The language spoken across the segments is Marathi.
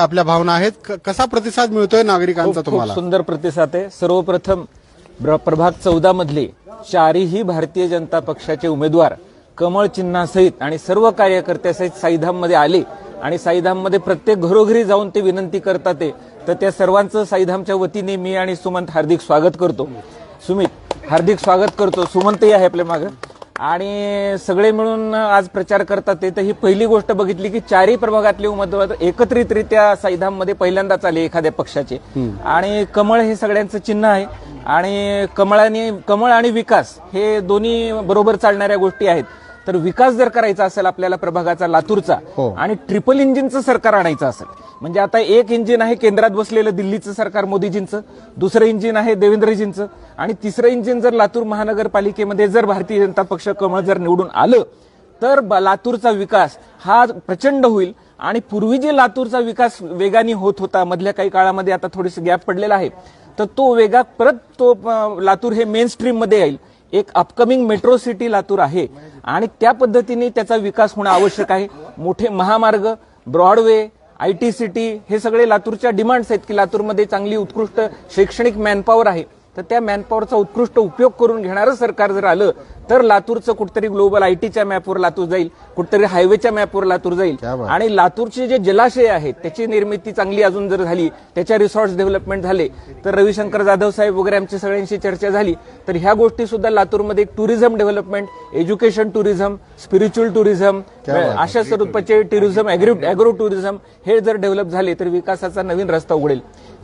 आपल्या भावना आहेत. कसा प्रतिसाद मिळतोय नागरिकांचा तुम्हाला? खूप सुंदर प्रतिसाद आहे. सर्वप्रथम प्रभाग 14 मधले चारही भारतीय जनता पक्षाचे उमेदवार कमळ चिन्हासहित आणि सर्व कार्यकर्त्यासहित साईधाममध्ये आले आणि साईधाममध्ये प्रत्येक घरोघरी जाऊन ते विनंती करतात तर त्या सर्वांचं साईधामच्या वतीने मी आणि सुमंत हार्दिक स्वागत करतो. हार्दिक स्वागत करतो. सुमंतही आहे आपल्या मागे आणि सगळे मिळून आज प्रचार करतात तर ही पहिली गोष्ट बघितली की चारही प्रभागातले उमेदवार एकत्रितरित्या साईधाममध्ये पहिल्यांदाच आले एखाद्या पक्षाचे आणि कमळ हे सगळ्यांचं चिन्ह आहे आणि कमळ आणि विकास हे दोन्ही बरोबर चालणाऱ्या गोष्टी आहेत. तर विकास जर करायचा असेल आपल्याला प्रभागाचा लातूरचा आणि ट्रिपल इंजिनचं सरकार आणायचं असेल म्हणजे आता एक इंजिन आहे केंद्रात बसलेलं दिल्लीचं सरकार मोदीजींचं, दुसरं इंजिन आहे देवेंद्रजींचं आणि तिसरं इंजिन जर लातूर महानगरपालिकेमध्ये जर भारतीय जनता पक्ष कमळ जर निवडून आलं तर लातूरचा विकास हा प्रचंड होईल. आणि पूर्वी जे लातूरचा विकास वेगाने होत होता मधल्या काही काळामध्ये आता थोडीशी गॅप पडलेला आहे तर तो वेगा परत तो लातूर हे मेन स्ट्रीम मध्ये येईल. एक अपकमिंग मेट्रो सिटी लातूर आहे आणि त्या पद्धतीने त्याचा विकास होणं आवश्यक आहे. मोठे महामार्ग, ब्रॉडवे, आयटी सिटी हे सगळे लातूरच्या डिमांड्स आहेत की लातूरमध्ये चांगली उत्कृष्ट शैक्षणिक मॅनपॉवर आहे तर त्या मॅनपॉवरचा उत्कृष्ट उपयोग करून घेणारं सरकार जर आलं तर लातूरचं कुठतरी ग्लोबल आयटीच्या मॅपवर लातूर जाईल, कुठतरी हायवेच्या मॅपवर लातूर जाईल आणि लातूरचे जे जलाशय आहेत त्याची निर्मिती चांगली अजून जर झाली, त्याच्या रिसॉर्ट्स डेव्हलपमेंट झाले तर रविशंकर जाधव साहेब वगैरे आमची सगळ्यांशी चर्चा झाली तर ह्या गोष्टी सुद्धा लातूरमध्ये एक tourism development, education tourism, spiritual tourism अशा स्वरूपाचे टुरिझम, अॅग्रो टुरिझम हे जर डेव्हलप झाले तर विकासाचा नवीन रस्ता उघडेल.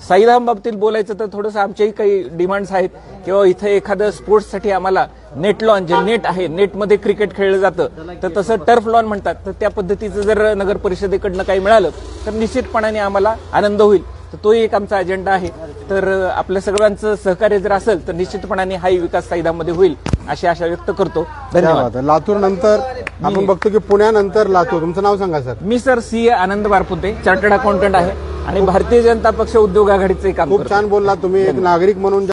साईधाम बाबतीत बोलायचं तर थोडंसं आमच्याही काही डिमांड्स आहेत किंवा इथे एखादं स्पोर्ट्ससाठी आम्हाला नेट लॉन जे नेट आहे नेटमध्ये क्रिकेट खेळलं जातं तर तसं टर्फ लॉन म्हणतात तर त्या पद्धतीचं जर नगर परिषदेकडनं काही मिळालं तर निश्चितपणाने आम्हाला आनंद होईल. तर तोही एक आमचा अजेंडा आहे. तर आपल्या सगळ्यांचं सहकार्य जर असेल तर निश्चितपणाने हाही विकास साईधाममध्ये होईल अशी आशा व्यक्त करतो. धन्यवाद. लातूर नंतर आपण बघतो की पुण्यानंतर लातूर. तुमचं नाव सांगा सर. मी सर CA आनंद बारपुते, चार्टर्ड अकाउंटंट आहे आणि भारतीय जनता पक्ष उद्योग आघाडीचे काम करतो. खूप छान बोलला तुम्ही. एक नागरिक म्हणून